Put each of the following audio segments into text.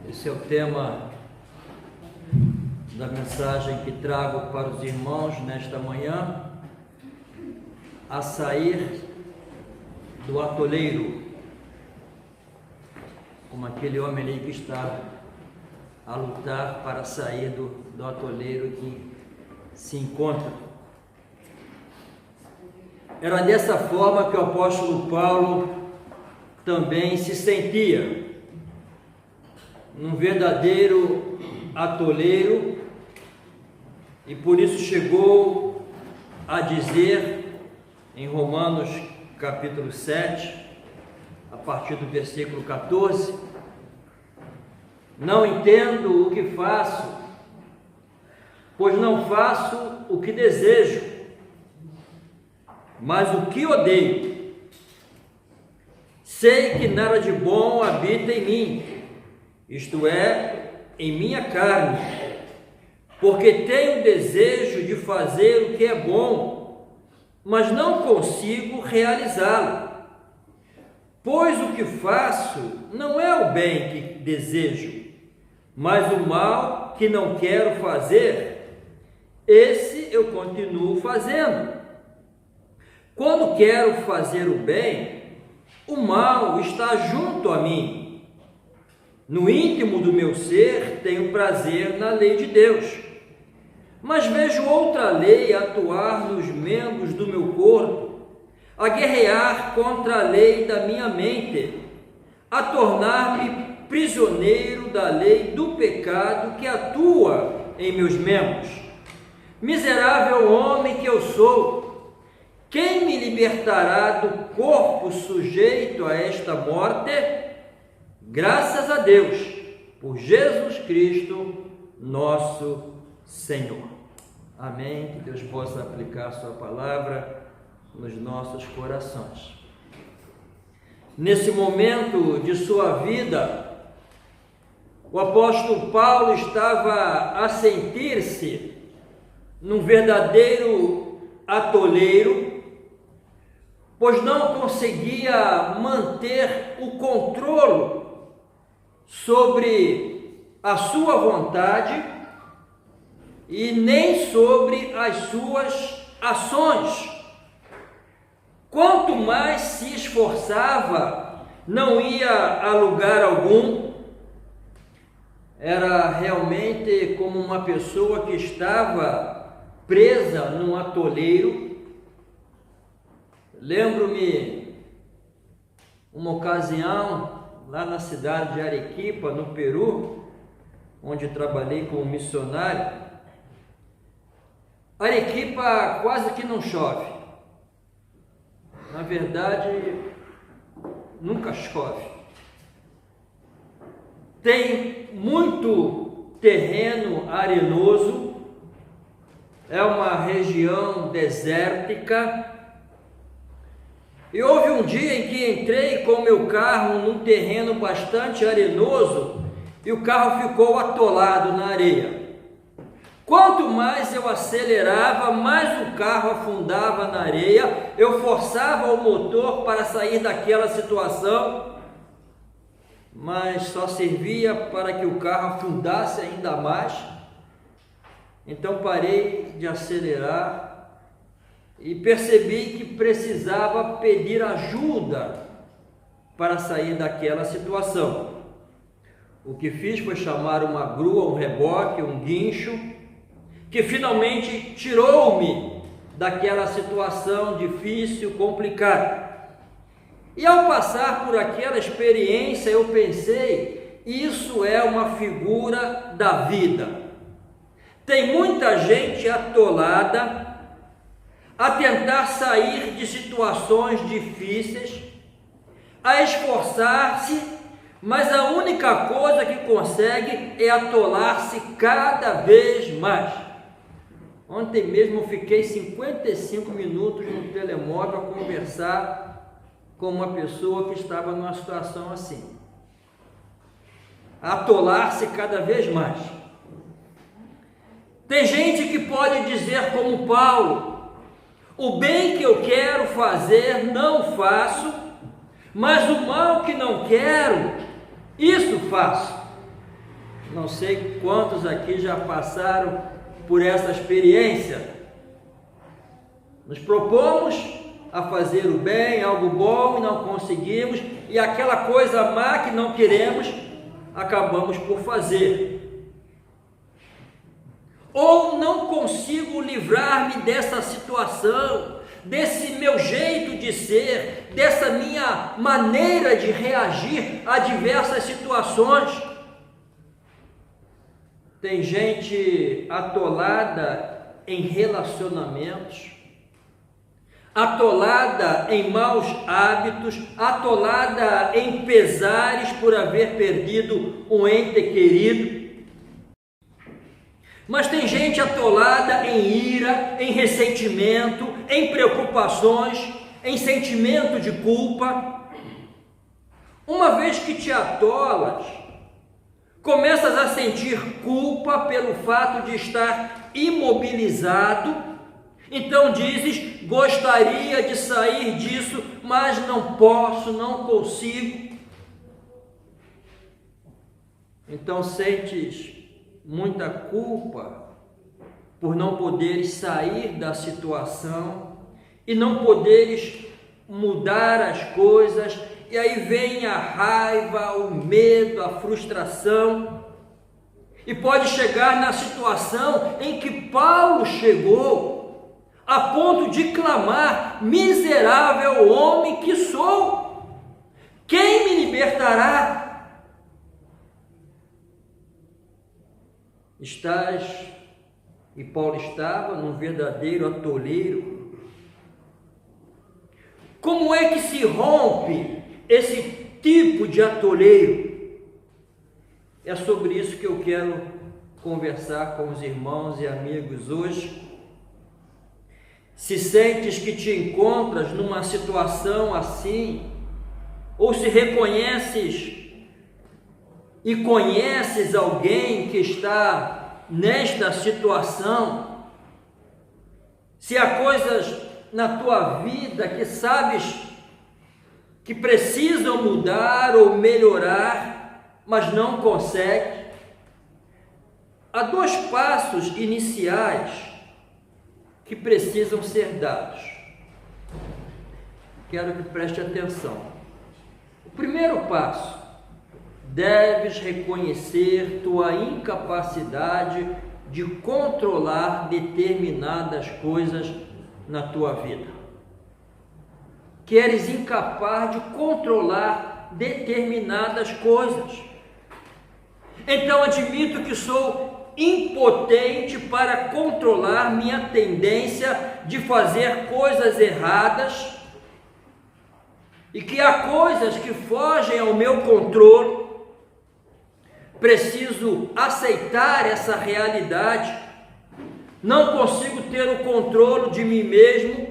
Esse é o tema da mensagem que trago para os irmãos nesta manhã: a sair do atoleiro, como aquele homem ali que está a lutar para sair do atoleiro que se encontra. Era dessa forma que o apóstolo Paulo também se sentia, num verdadeiro atoleiro, e por isso chegou a dizer em Romanos capítulo 7, a partir do versículo 14: não entendo o que faço, pois não faço o que desejo, mas o que odeio. Sei que nada de bom habita em mim, isto é, em minha carne, porque tenho desejo de fazer o que é bom, mas não consigo realizá-lo. Pois o que faço não é o bem que desejo, mas o mal que não quero fazer, esse eu continuo fazendo. Quando quero fazer o bem, o mal está junto a mim. No íntimo do meu ser tenho prazer na lei de Deus, mas vejo outra lei atuar nos membros do meu corpo, a guerrear contra a lei da minha mente, a tornar-me prisioneiro da lei do pecado que atua em meus membros. Miserável homem que eu sou, quem me libertará do corpo sujeito a esta morte? Graças a Deus, por Jesus Cristo, nosso Senhor. Amém. Que Deus possa aplicar a sua palavra nos nossos corações. Nesse momento de sua vida, o apóstolo Paulo estava a sentir-se num verdadeiro atoleiro, pois não conseguia manter o controle sobre a sua vontade e nem sobre as suas ações. Quanto mais se esforçava, não ia a lugar algum. Era realmente como uma pessoa que estava presa num atoleiro. Lembro-me uma ocasião lá na cidade de Arequipa, no Peru, onde trabalhei como missionário. Arequipa quase que não chove. Na verdade, nunca chove. Tem muito terreno arenoso, é uma região desértica. E houve um dia em que entrei com o meu carro num terreno bastante arenoso e o carro ficou atolado na areia. Quanto mais eu acelerava, mais o carro afundava na areia. Eu forçava o motor para sair daquela situação, mas só servia para que o carro afundasse ainda mais. Então parei de acelerar e percebi que precisava pedir ajuda para sair daquela situação. O que fiz foi chamar uma grua, um reboque, um guincho, que finalmente tirou-me daquela situação difícil, complicada. E ao passar por aquela experiência, eu pensei: isso é uma figura da vida. Tem muita gente atolada a tentar sair de situações difíceis, a esforçar-se, mas a única coisa que consegue é atolar-se cada vez mais. Ontem mesmo eu fiquei 55 minutos no telemóvel a conversar com uma pessoa que estava numa situação assim. Atolar-se cada vez mais. Tem gente que pode dizer como Paulo: o bem que eu quero fazer não faço, mas o mal que não quero, Isso faço. Não sei quantos aqui já passaram por essa experiência. Nos propomos a fazer o bem, algo bom, e não conseguimos, e aquela coisa má que não queremos, acabamos por fazer. Ou não consigo livrar-me dessa situação, desse meu jeito de ser, dessa minha maneira de reagir a diversas situações. Tem gente atolada em relacionamentos, atolada em maus hábitos, atolada em pesares por haver perdido um ente querido. Mas tem gente atolada em ira, em ressentimento, em preocupações, em sentimento de culpa. Uma vez que te atolas, começas a sentir culpa pelo fato de estar imobilizado. Então dizes: gostaria de sair disso, mas não posso, não consigo. Então sentes muita culpa por não poderes sair da situação e não poderes mudar as coisas, e aí vem a raiva, o medo, a frustração, e pode chegar na situação em que Paulo chegou, a ponto de clamar: miserável homem que sou, quem me libertará? E Paulo estava num verdadeiro atoleiro. Como é que se rompe esse tipo de atoleiro? É sobre isso que eu quero conversar com os irmãos e amigos hoje. Se sentes que te encontras numa situação assim, ou se reconheces e conheces alguém que está nesta situação, se há coisas na tua vida que sabes que precisam mudar ou melhorar, mas não consegue, há 2 passos iniciais que precisam ser dados. Quero que preste atenção. O primeiro passo: deves reconhecer tua incapacidade de controlar determinadas coisas na tua vida. Que eres incapaz de controlar determinadas coisas. Então admito que sou impotente para controlar minha tendência de fazer coisas erradas, e que há coisas que fogem ao meu controle. Preciso aceitar essa realidade. Não consigo ter o controle de mim mesmo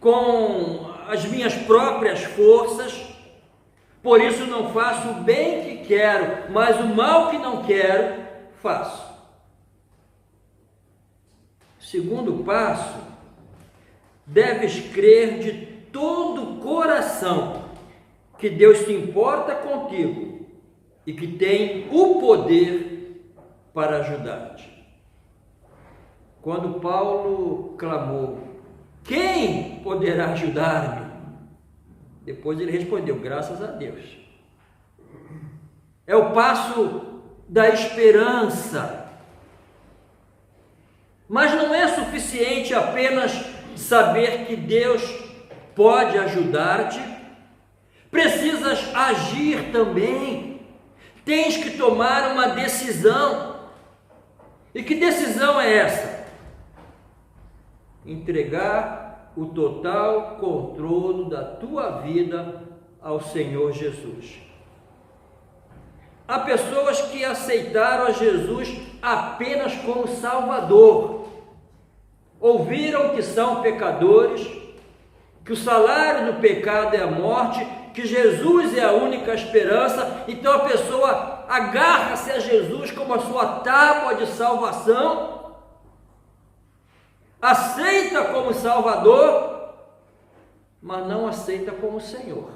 com as minhas próprias forças, por isso não faço o bem que quero, mas o mal que não quero, faço. Segundo passo: deves crer de todo o coração que Deus se importa contigo e que tem o poder para ajudar-te. Quando Paulo clamou: quem poderá ajudar-me? Depois ele respondeu: graças a Deus. É o passo da esperança. Mas não é suficiente apenas saber que Deus pode ajudar-te. Precisas agir também. Tens que tomar uma decisão. E que decisão é essa? Entregar o total controle da tua vida ao Senhor Jesus. Há pessoas que aceitaram a Jesus apenas como Salvador. Ouviram que são pecadores, que o salário do pecado é a morte, que Jesus é a única esperança. Então a pessoa agarra-se a Jesus como a sua tábua de salvação, aceita como Salvador, mas não aceita como Senhor.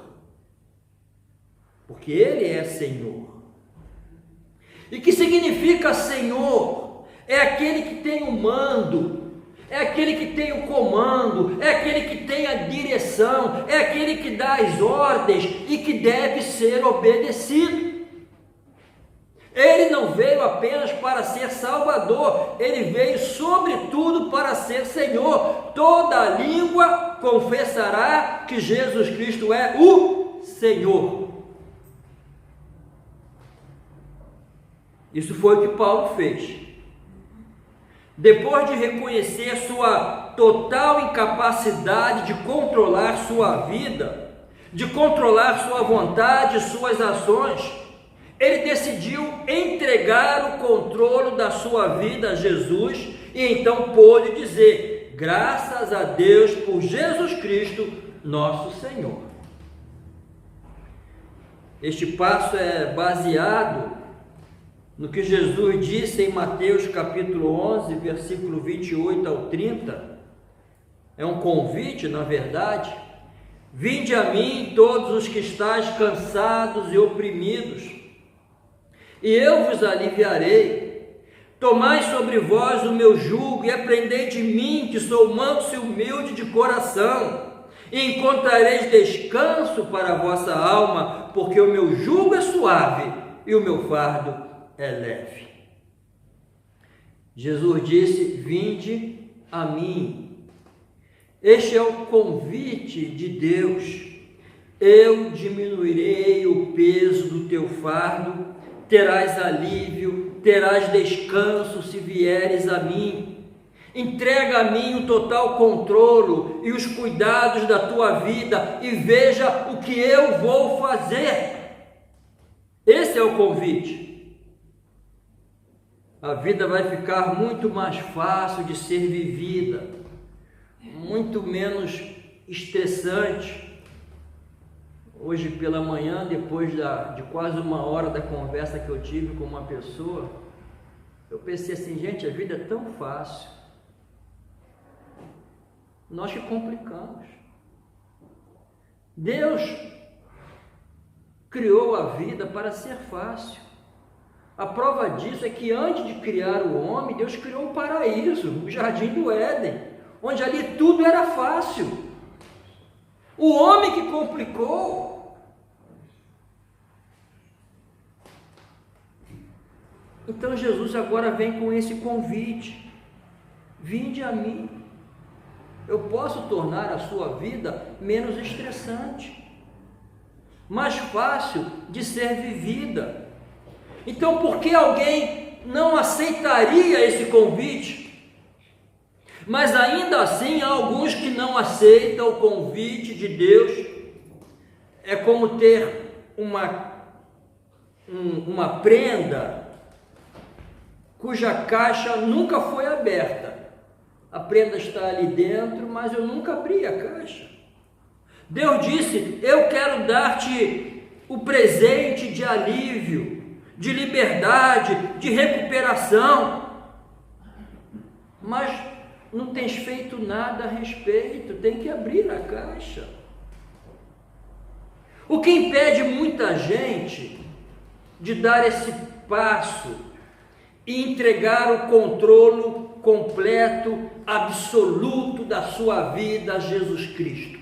porque Ele é Senhor. E que significa Senhor? É aquele que tem o mando, é aquele que tem o comando, é aquele que tem a direção, é aquele que dá as ordens e que deve ser obedecido. Ele não veio apenas para ser Salvador, ele veio sobretudo para ser Senhor. Toda língua confessará que Jesus Cristo é o Senhor. Isso foi o que Paulo fez. Depois de reconhecer sua total incapacidade de controlar sua vida, de controlar sua vontade, suas ações, ele decidiu entregar o controle da sua vida a Jesus e então pôde dizer: graças a Deus por Jesus Cristo, nosso Senhor. Este passo é baseado no que Jesus disse em Mateus capítulo 11, versículo 28 ao 30, é um convite, na verdade: vinde a mim todos os que estáis cansados e oprimidos, e eu vos aliviarei. Tomai sobre vós o meu jugo e aprendei de mim, que sou manso e humilde de coração, e encontrareis descanso para a vossa alma, porque o meu jugo é suave e o meu fardo é leve. Jesus disse: vinde a mim. Este é o convite de Deus. Eu diminuirei o peso do teu fardo, terás alívio, terás descanso se vieres a mim. Entrega a mim o total controle e os cuidados da tua vida e veja o que eu vou fazer. Esse é o convite. A vida vai ficar muito mais fácil de ser vivida, muito menos estressante. Hoje pela manhã, depois de quase uma hora da conversa que eu tive com uma pessoa, eu pensei assim: gente, a vida é tão fácil, nós que complicamos. Deus criou a vida para ser fácil. A prova disso é que antes de criar o homem, Deus criou o paraíso, o jardim do Éden, onde ali tudo era fácil. O homem que complicou. Então Jesus agora vem com esse convite: vinde a mim. Eu posso tornar a sua vida menos estressante, mais fácil de ser vivida. Então, por que alguém não aceitaria esse convite? Mas ainda assim, há alguns que não aceitam o convite de Deus. É como ter uma prenda cuja caixa nunca foi aberta. A prenda está ali dentro, mas eu nunca abri a caixa. Deus disse: eu quero dar-te o presente de alívio, de liberdade, de recuperação, mas não tens feito nada a respeito. Tem que abrir a caixa. O que impede muita gente de dar esse passo e entregar o controle completo, absoluto da sua vida a Jesus Cristo?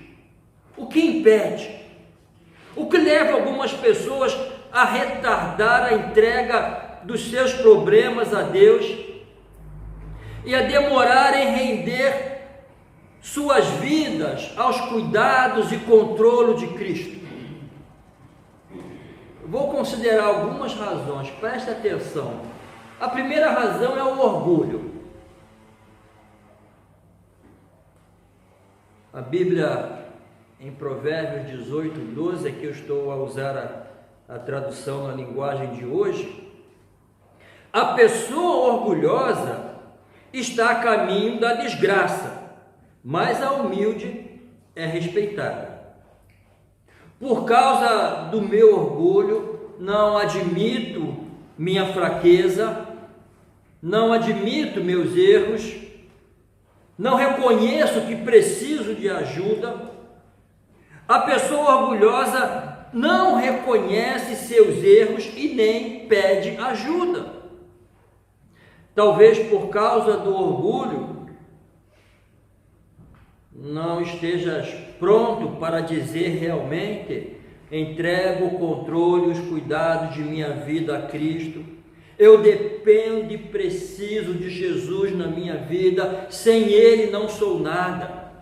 O que impede? O que leva algumas pessoas a retardar a entrega dos seus problemas a Deus e a demorar em render suas vidas aos cuidados e controle de Cristo? Vou considerar algumas razões, preste atenção. A primeira razão é o orgulho. A Bíblia, em Provérbios 18, 12, aqui eu estou a usar a tradução na linguagem de hoje: a pessoa orgulhosa está a caminho da desgraça, mas a humilde é respeitada. Por causa do meu orgulho, não admito minha fraqueza, não admito meus erros, não reconheço que preciso de ajuda. A pessoa orgulhosa não reconhece seus erros e nem pede ajuda. Talvez por causa do orgulho, não estejas pronto para dizer realmente: entrego o controle e os cuidados de minha vida a Cristo. Eu dependo e preciso de Jesus na minha vida, sem Ele não sou nada.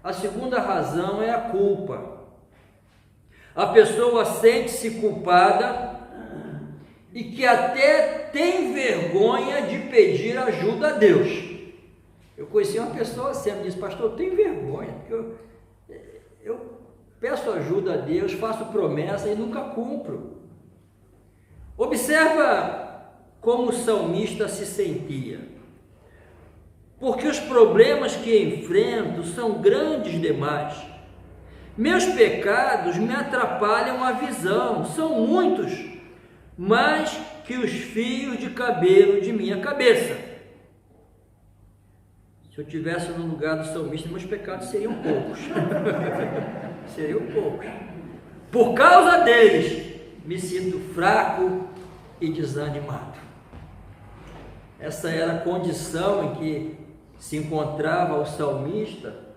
A segunda razão é a culpa. A pessoa sente-se culpada e que até tem vergonha de pedir ajuda a Deus. Eu conheci uma pessoa assim, ela disse: pastor, eu tenho vergonha, porque eu peço ajuda a Deus, faço promessa e nunca cumpro. Observa como o salmista se sentia, porque os problemas que enfrento são grandes demais. Meus pecados me atrapalham a visão, são muitos, mais que os fios de cabelo de minha cabeça. Se eu estivesse no lugar do salmista, meus pecados seriam poucos. Seriam poucos. Por causa deles, me sinto fraco e desanimado. Essa era a condição em que se encontrava o salmista.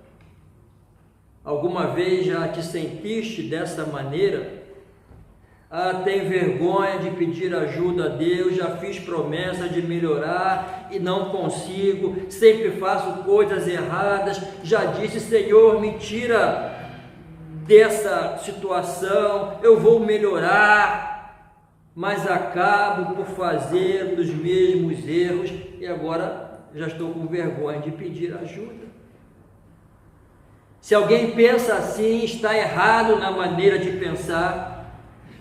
Alguma vez já te sentiste dessa maneira? Tenho vergonha de pedir ajuda a Deus, já fiz promessa de melhorar e não consigo, sempre faço coisas erradas, já disse: Senhor, me tira dessa situação, eu vou melhorar, mas acabo por fazer os mesmos erros e agora já estou com vergonha de pedir ajuda. Se alguém pensa assim, está errado na maneira de pensar.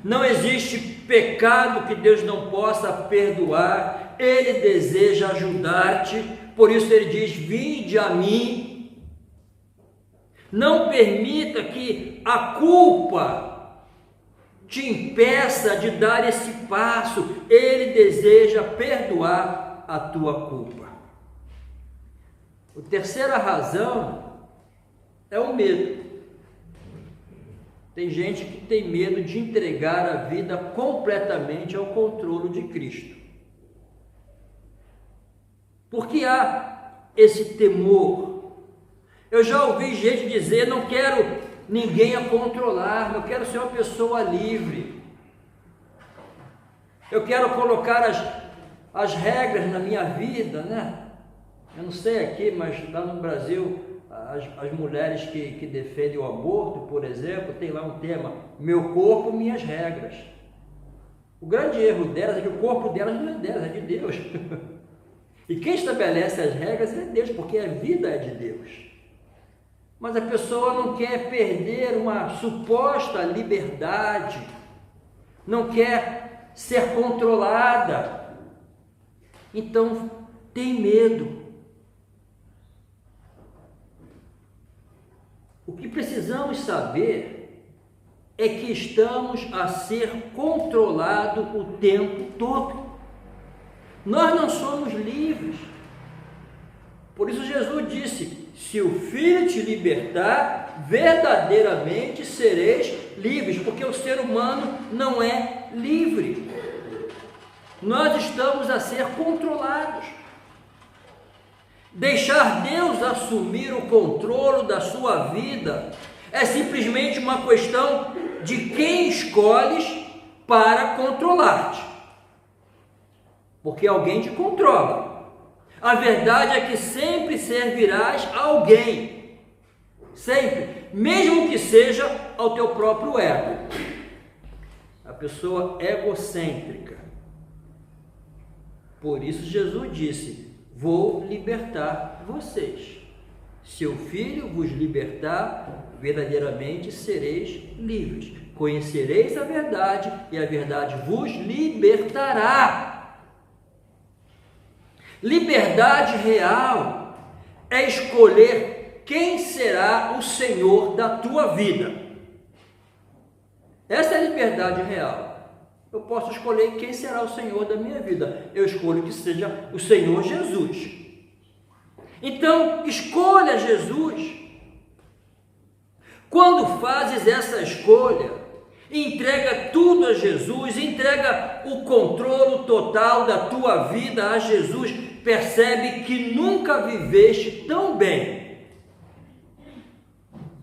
Não existe pecado que Deus não possa perdoar. Ele deseja ajudar-te, por isso Ele diz: vinde a mim. Não permita que a culpa te impeça de dar esse passo. Ele deseja perdoar a tua culpa. A terceira razão é o medo. Tem gente que tem medo de entregar a vida completamente ao controle de Cristo. Por que há esse temor? Eu já ouvi gente dizer: não quero ninguém a controlar, eu quero ser uma pessoa livre. Eu quero colocar as regras na minha vida, né? Eu não sei aqui, mas lá no Brasil, as mulheres que defendem o aborto, por exemplo, tem lá um tema: meu corpo, minhas regras. O grande erro delas é que o corpo delas não é delas, é de Deus. E quem estabelece as regras é Deus, porque a vida é de Deus. Mas a pessoa não quer perder uma suposta liberdade, não quer ser controlada, então tem medo. O que precisamos saber é que estamos a ser controlados o tempo todo. Nós não somos livres. Por isso Jesus disse: se o Filho te libertar, verdadeiramente sereis livres, porque o ser humano não é livre. Nós estamos a ser controlados. Deixar Deus assumir o controle da sua vida é simplesmente uma questão de quem escolhes para controlar-te. Porque alguém te controla. A verdade é que sempre servirás a alguém. Sempre. Mesmo que seja ao teu próprio ego. A pessoa egocêntrica. Por isso Jesus disse: vou libertar vocês. Se o Filho vos libertar, verdadeiramente sereis livres. Conhecereis a verdade e a verdade vos libertará. Liberdade real é escolher quem será o Senhor da tua vida. Essa é a liberdade real. Eu posso escolher quem será o Senhor da minha vida. Eu escolho que seja o Senhor Jesus. Então, escolha Jesus. Quando fazes essa escolha, entrega tudo a Jesus, entrega o controle total da tua vida a Jesus, percebe que nunca viveste tão bem.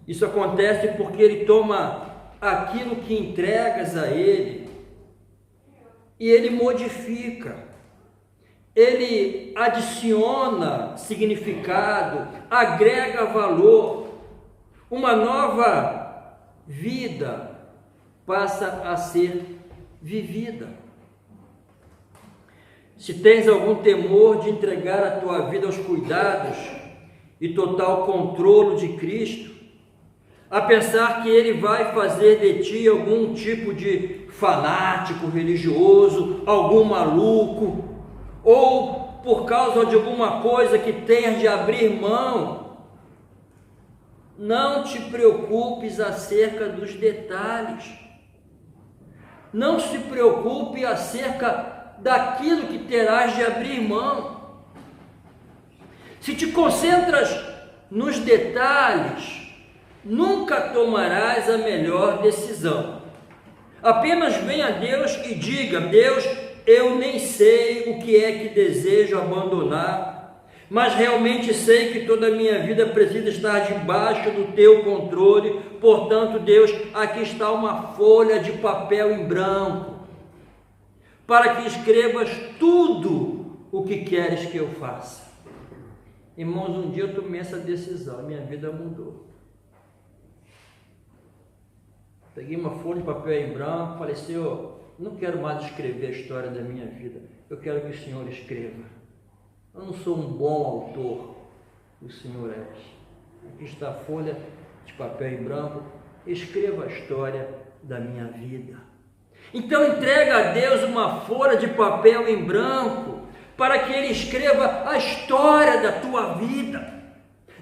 Isso acontece porque Ele toma aquilo que entregas a Ele e Ele modifica, Ele adiciona significado, agrega valor, uma nova vida passa a ser vivida. Se tens algum temor de entregar a tua vida aos cuidados e total controle de Cristo, a pensar que Ele vai fazer de ti algum tipo de fanático religioso, algum maluco, ou por causa de alguma coisa que tenhas de abrir mão, não te preocupes acerca dos detalhes. Não se preocupe acerca daquilo que terás de abrir mão. Se te concentras nos detalhes, nunca tomarás a melhor decisão. Apenas venha a Deus e diga: Deus, eu nem sei o que é que desejo abandonar, mas realmente sei que toda a minha vida precisa estar debaixo do teu controle. Portanto, Deus, aqui está uma folha de papel em branco, para que escrevas tudo o que queres que eu faça. Irmãos, um dia eu tomei essa decisão, minha vida mudou. Peguei uma folha de papel em branco, falei: Senhor, não quero mais escrever a história da minha vida, eu quero que o Senhor escreva. Eu não sou um bom autor, o Senhor é. Aqui está a folha de papel em branco, escreva a história da minha vida. Então entrega a Deus uma folha de papel em branco, para que Ele escreva a história da tua vida.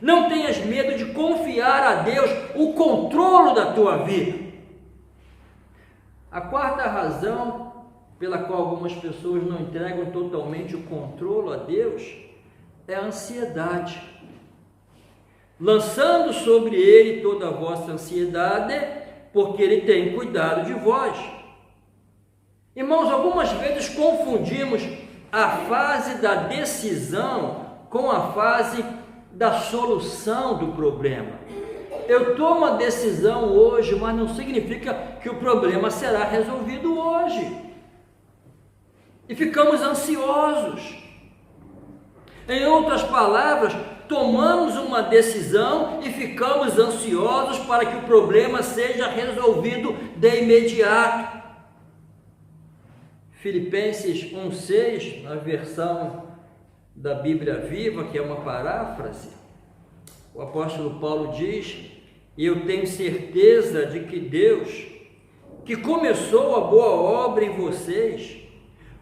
Não tenhas medo de confiar a Deus o controle da tua vida. A quarta razão pela qual algumas pessoas não entregam totalmente o controle a Deus é a ansiedade. Lançando sobre Ele toda a vossa ansiedade, porque Ele tem cuidado de vós. Irmãos, algumas vezes confundimos a fase da decisão com a fase da solução do problema. Eu tomo a decisão hoje, mas não significa que o problema será resolvido hoje. E ficamos ansiosos. Em outras palavras, tomamos uma decisão e ficamos ansiosos para que o problema seja resolvido de imediato. Filipenses 1,6, na versão da Bíblia Viva, que é uma paráfrase, o apóstolo Paulo diz: e eu tenho certeza de que Deus, que começou a boa obra em vocês,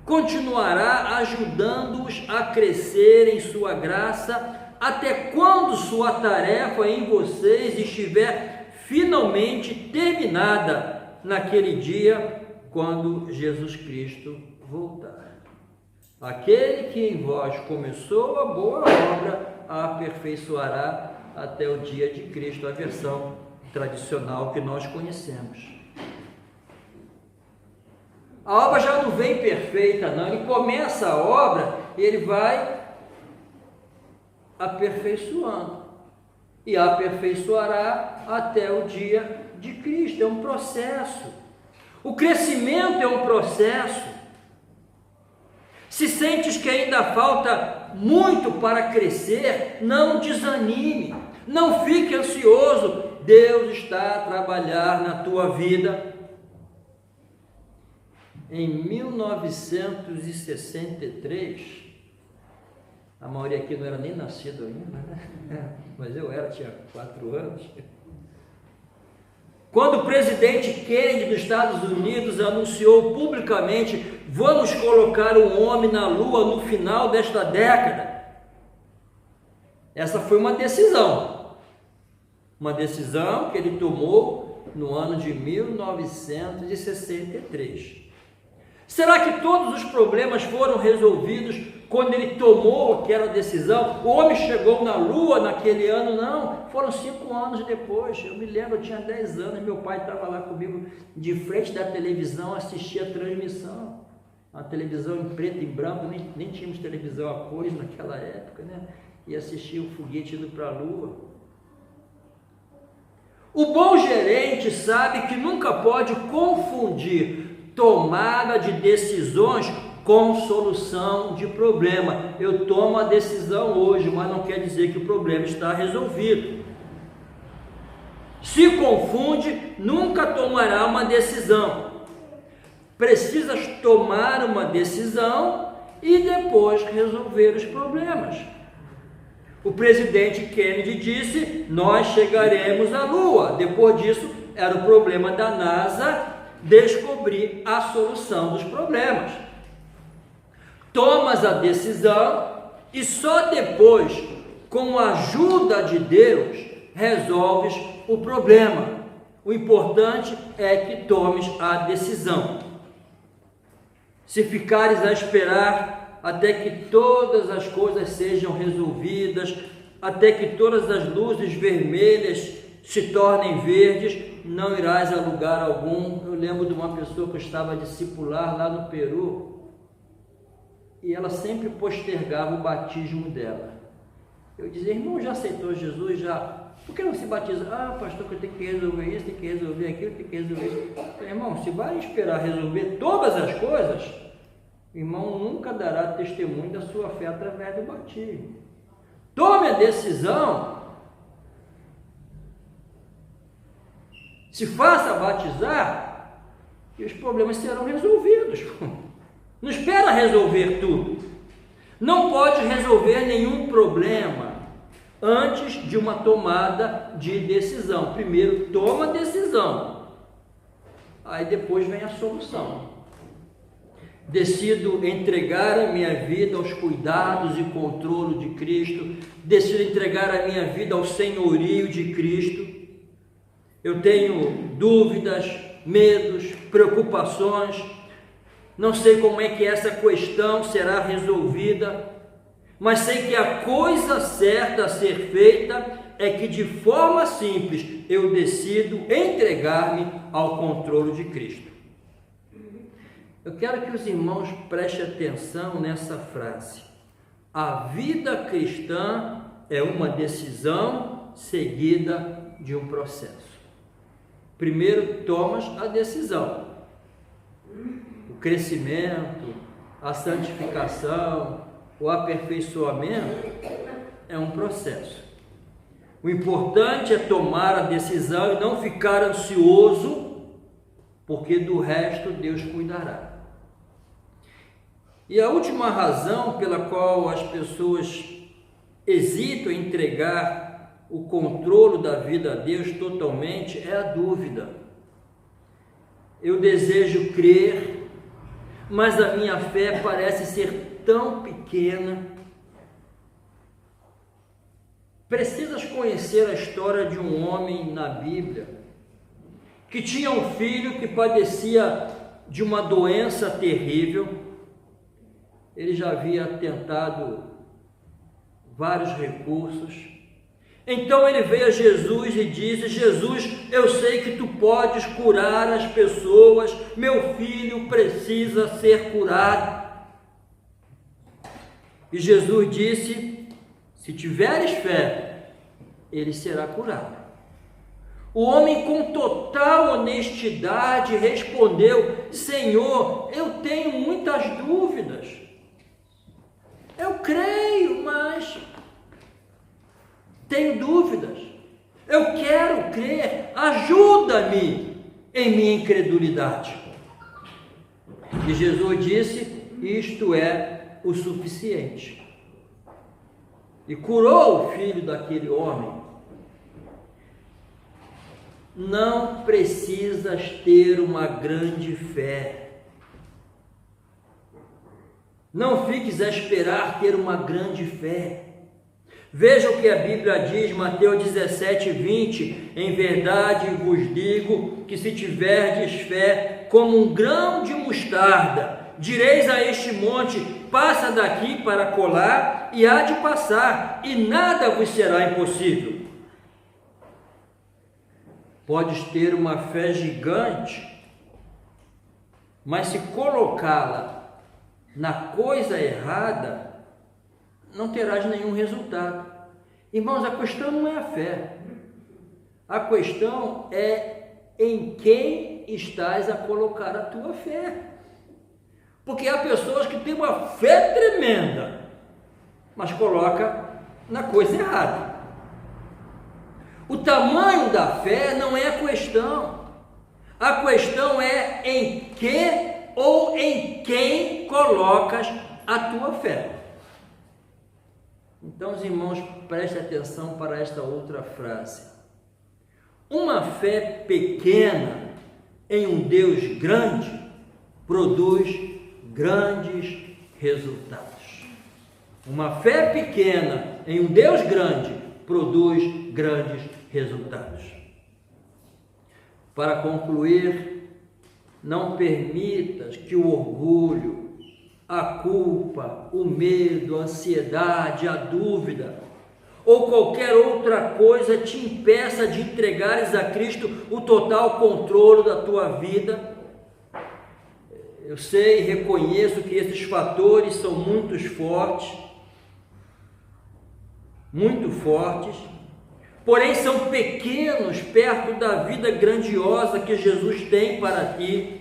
continuará ajudando-os a crescer em sua graça, até quando sua tarefa em vocês estiver finalmente terminada naquele dia, quando Jesus Cristo voltar. Aquele que em vós começou a boa obra, a aperfeiçoará até o dia de Cristo, a versão tradicional que nós conhecemos. A obra já não vem perfeita, não. Ele começa a obra e ele vai aperfeiçoando. E aperfeiçoará até o dia de Cristo. É um processo. O crescimento é um processo. Se sentes que ainda falta muito para crescer, não desanime, não fique ansioso. Deus está a trabalhar na tua vida. Em 1963, a maioria aqui não era nem nascido ainda, né? Mas eu era, tinha 4 anos. Quando o presidente Kennedy dos Estados Unidos anunciou publicamente: vamos colocar um homem na Lua no final desta década. Essa foi uma decisão que ele tomou no ano de 1963. Será que todos os problemas foram resolvidos quando ele tomou aquela decisão, o homem chegou na lua naquele ano, não, foram 5 anos depois. Eu me lembro, eu tinha 10 anos, meu pai estava lá comigo, de frente da televisão, assistia a transmissão, a televisão em preto e branco, nem tínhamos televisão a cores naquela época, né? E assistia o foguete indo para a lua. O bom gerente sabe que nunca pode confundir tomada de decisões com solução de problema. Eu tomo a decisão hoje, mas não quer dizer que o problema está resolvido. Se confunde, nunca tomará uma decisão. Precisas tomar uma decisão e depois resolver os problemas. O presidente Kennedy disse: nós chegaremos à Lua. Depois disso, era o problema da NASA descobrir a solução dos problemas. Tomas a decisão e só depois, com a ajuda de Deus, resolves o problema. O importante é que tomes a decisão. Se ficares a esperar até que todas as coisas sejam resolvidas, até que todas as luzes vermelhas se tornem verdes, não irás a lugar algum. Eu lembro de uma pessoa que eu estava a discipular lá no Peru, e ela sempre postergava o batismo dela. Eu dizia: irmão, já aceitou Jesus? Já. Por que não se batiza? Ah, pastor, que eu tenho que resolver isso, tenho que resolver aquilo, tenho que resolver isso. Falei: irmão, se vai esperar resolver todas as coisas, irmão nunca dará testemunho da sua fé através do batismo. Tome a decisão, se faça batizar, e os problemas serão resolvidos. Não espera resolver tudo. Não pode resolver nenhum problema antes de uma tomada de decisão. Primeiro toma a decisão, aí depois vem a solução. Decido entregar a minha vida aos cuidados e controle de Cristo. Decido entregar a minha vida ao senhorio de Cristo. Eu tenho dúvidas, medos, preocupações. Não sei como é que essa questão será resolvida, mas sei que a coisa certa a ser feita é que, de forma simples, eu decido entregar-me ao controle de Cristo. Eu quero que os irmãos prestem atenção nessa frase. A vida cristã é uma decisão seguida de um processo. Primeiro tomas a decisão. O crescimento, a santificação, o aperfeiçoamento é um processo. O importante é tomar a decisão e não ficar ansioso, porque do resto Deus cuidará. E a última razão pela qual as pessoas hesitam em entregar o controle da vida a Deus totalmente é a dúvida. Eu desejo crer, mas a minha fé parece ser tão pequena. Precisas conhecer a história de um homem na Bíblia que tinha um filho que padecia de uma doença terrível. Ele já havia tentado vários recursos. Então ele veio a Jesus e disse: Jesus, eu sei que tu podes curar as pessoas, meu filho precisa ser curado. E Jesus disse: se tiveres fé, ele será curado. O homem, com total honestidade, respondeu: Senhor, eu tenho muitas dúvidas. Eu creio, mas tenho dúvidas. Eu quero crer, ajuda-me em minha incredulidade. E Jesus disse: isto é o suficiente. E curou o filho daquele homem. Não precisas ter uma grande fé. Não fiques a esperar ter uma grande fé. Veja o que a Bíblia diz, Mateus 17:20, em verdade vos digo que se tiverdes fé como um grão de mostarda, direis a este monte, passa daqui para colar, e há de passar, e nada vos será impossível. Podes ter uma fé gigante, mas se colocá-la na coisa errada, não terás nenhum resultado. Irmãos, a questão não é a fé. A questão é em quem estás a colocar a tua fé. Porque há pessoas que têm uma fé tremenda, mas coloca na coisa errada. O tamanho da fé não é a questão. A questão é em que ou em quem colocas a tua fé. Então, os irmãos, prestem atenção para esta outra frase. Uma fé pequena em um Deus grande produz grandes resultados. Uma fé pequena em um Deus grande produz grandes resultados. Para concluir, não permitas que o orgulho, a culpa, o medo, a ansiedade, a dúvida ou qualquer outra coisa te impeça de entregares a Cristo o total controle da tua vida. Eu sei e reconheço que esses fatores são muito fortes, porém são pequenos perto da vida grandiosa que Jesus tem para ti.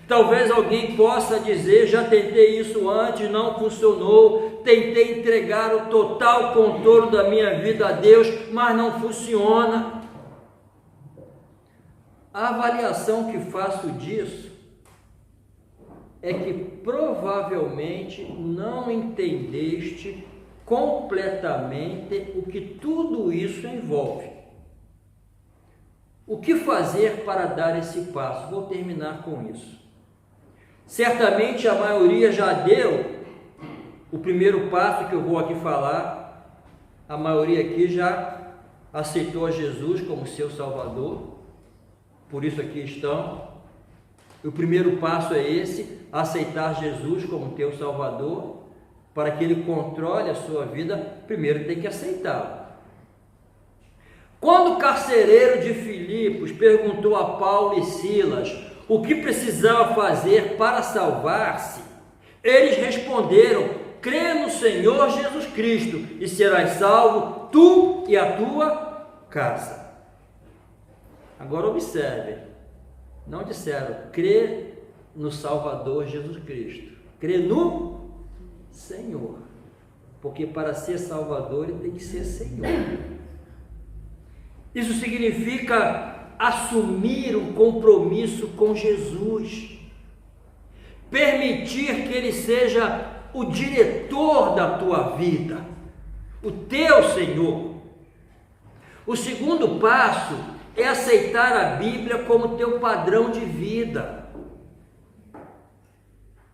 Talvez alguém possa dizer: já tentei isso antes, não funcionou, tentei entregar o total controle da minha vida a Deus, mas não funciona. A avaliação que faço disso é que provavelmente não entendeste completamente o que tudo isso envolve. O que fazer para dar esse passo? Vou terminar com isso. Certamente a maioria já deu o primeiro passo que eu vou aqui falar. A maioria aqui já aceitou a Jesus como seu Salvador, por isso aqui estão. O primeiro passo é esse: aceitar Jesus como teu Salvador. Para que Ele controle a sua vida, primeiro tem que aceitá-lo. Quando o carcereiro de Filipos perguntou a Paulo e Silas o que precisava fazer para salvar-se, eles responderam: crê no Senhor Jesus Cristo e serás salvo, tu e a tua casa. Agora observe, não disseram crê no Salvador Jesus Cristo, crê no Senhor, porque para ser Salvador ele tem que ser Senhor. Isso significa assumir um compromisso com Jesus, permitir que Ele seja o diretor da tua vida, o teu Senhor. O segundo passo é aceitar a Bíblia como teu padrão de vida.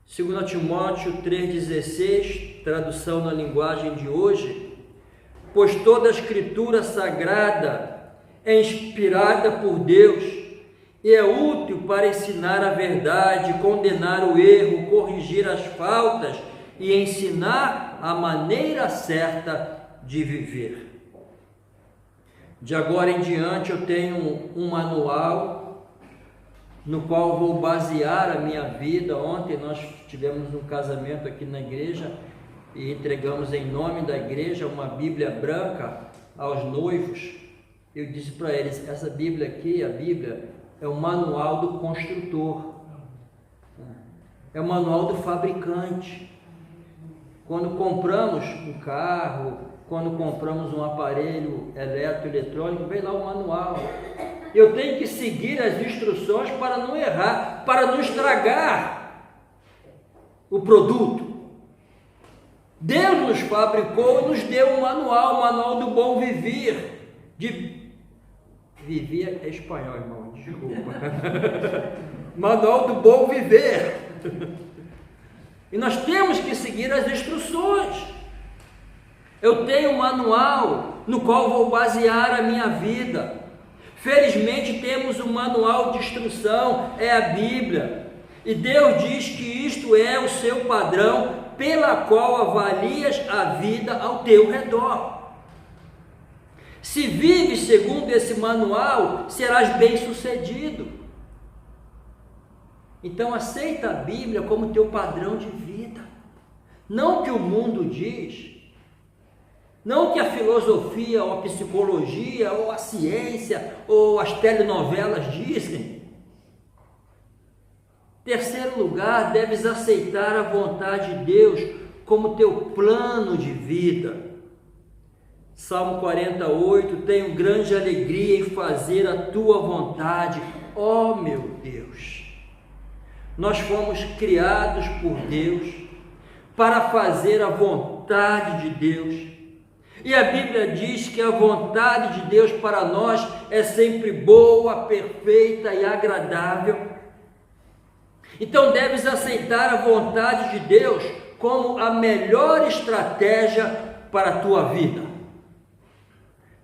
2 Timóteo 3,16, tradução na linguagem de hoje: pois toda a Escritura Sagrada é inspirada por Deus e é útil para ensinar a verdade, condenar o erro, corrigir as faltas e ensinar a maneira certa de viver. De agora em diante eu tenho um manual no qual vou basear a minha vida. Ontem nós tivemos um casamento aqui na igreja e entregamos em nome da igreja uma Bíblia branca aos noivos. Eu disse para eles: essa Bíblia aqui, a Bíblia, é o manual do construtor, é o manual do fabricante. Quando compramos um carro, quando compramos um aparelho eletrônico, vem lá o manual. Eu tenho que seguir as instruções para não errar, para não estragar o produto. Deus nos fabricou e nos deu um manual, o manual do bom viver. Viver é espanhol, irmão, desculpa. Manual do bom viver. E nós temos que seguir as instruções. Eu tenho um manual no qual vou basear a minha vida. Felizmente temos um manual de instrução, é a Bíblia. E Deus diz que isto é o seu padrão pela qual avalias a vida ao teu redor. Se vives segundo esse manual, serás bem-sucedido. Então aceita a Bíblia como teu padrão de vida. Não o que o mundo diz, não o que a filosofia, ou a psicologia, ou a ciência, ou as telenovelas dizem. Terceiro lugar, deves aceitar a vontade de Deus como teu plano de vida. Salmo 48, tenho grande alegria em fazer a tua vontade, ó meu Deus. Nós fomos criados por Deus para fazer a vontade de Deus. E a Bíblia diz que a vontade de Deus para nós é sempre boa, perfeita e agradável. Então deves aceitar a vontade de Deus como a melhor estratégia para a tua vida.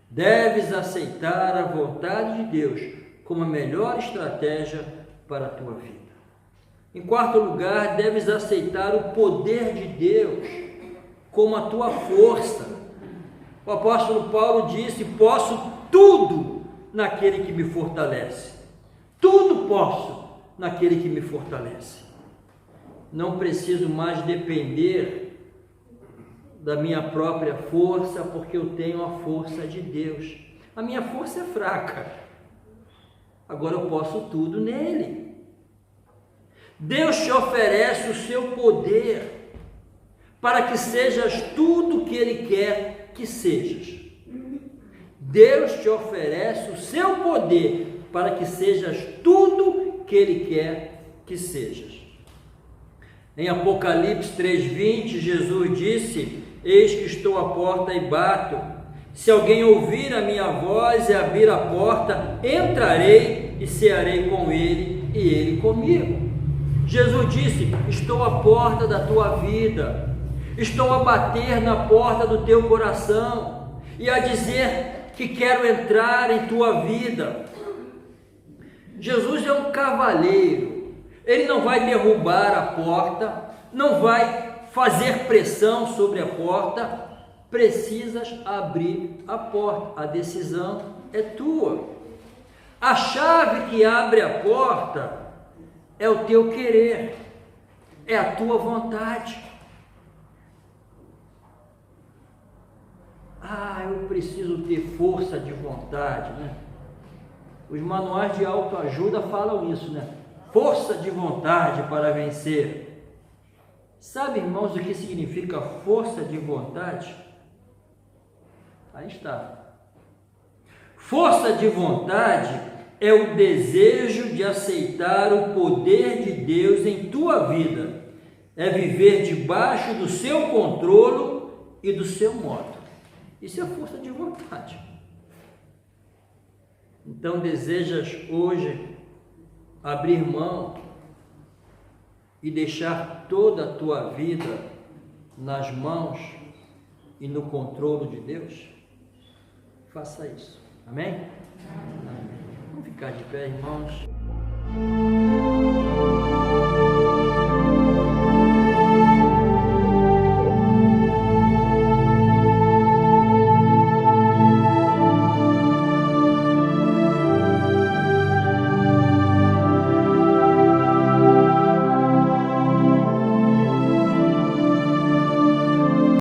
Deves aceitar a vontade de Deus como a melhor estratégia para a tua vida. Em quarto lugar, deves aceitar o poder de Deus como a tua força. O apóstolo Paulo disse: posso tudo naquele que me fortalece. Tudo posso naquele que me fortalece. Não preciso mais depender da minha própria força, porque eu tenho a força de Deus. A minha força é fraca. Agora eu posso tudo nele. Deus te oferece o seu poder para que sejas tudo o que Ele quer que sejas. Deus te oferece o seu poder para que sejas tudo que Ele quer que sejas. Em Apocalipse 3:20, Jesus disse: eis que estou à porta e bato. Se alguém ouvir a minha voz e abrir a porta, entrarei e cearei com ele e ele comigo. Jesus disse: estou à porta da tua vida, estou a bater na porta do teu coração e a dizer que quero entrar em tua vida. Jesus é um cavaleiro, ele não vai derrubar a porta, não vai fazer pressão sobre a porta. Precisas abrir a porta, a decisão é tua. A chave que abre a porta é o teu querer, é a tua vontade. Eu preciso ter força de vontade, né? Os manuais de autoajuda falam isso, né? Força de vontade para vencer. Sabe, irmãos, o que significa força de vontade? Aí está. Força de vontade é o desejo de aceitar o poder de Deus em tua vida. É viver debaixo do seu controle e do seu modo. Isso é força de vontade. Então desejas hoje abrir mão e deixar toda a tua vida nas mãos e no controle de Deus? Faça isso. Amém? Amém. Vamos ficar de pé, irmãos.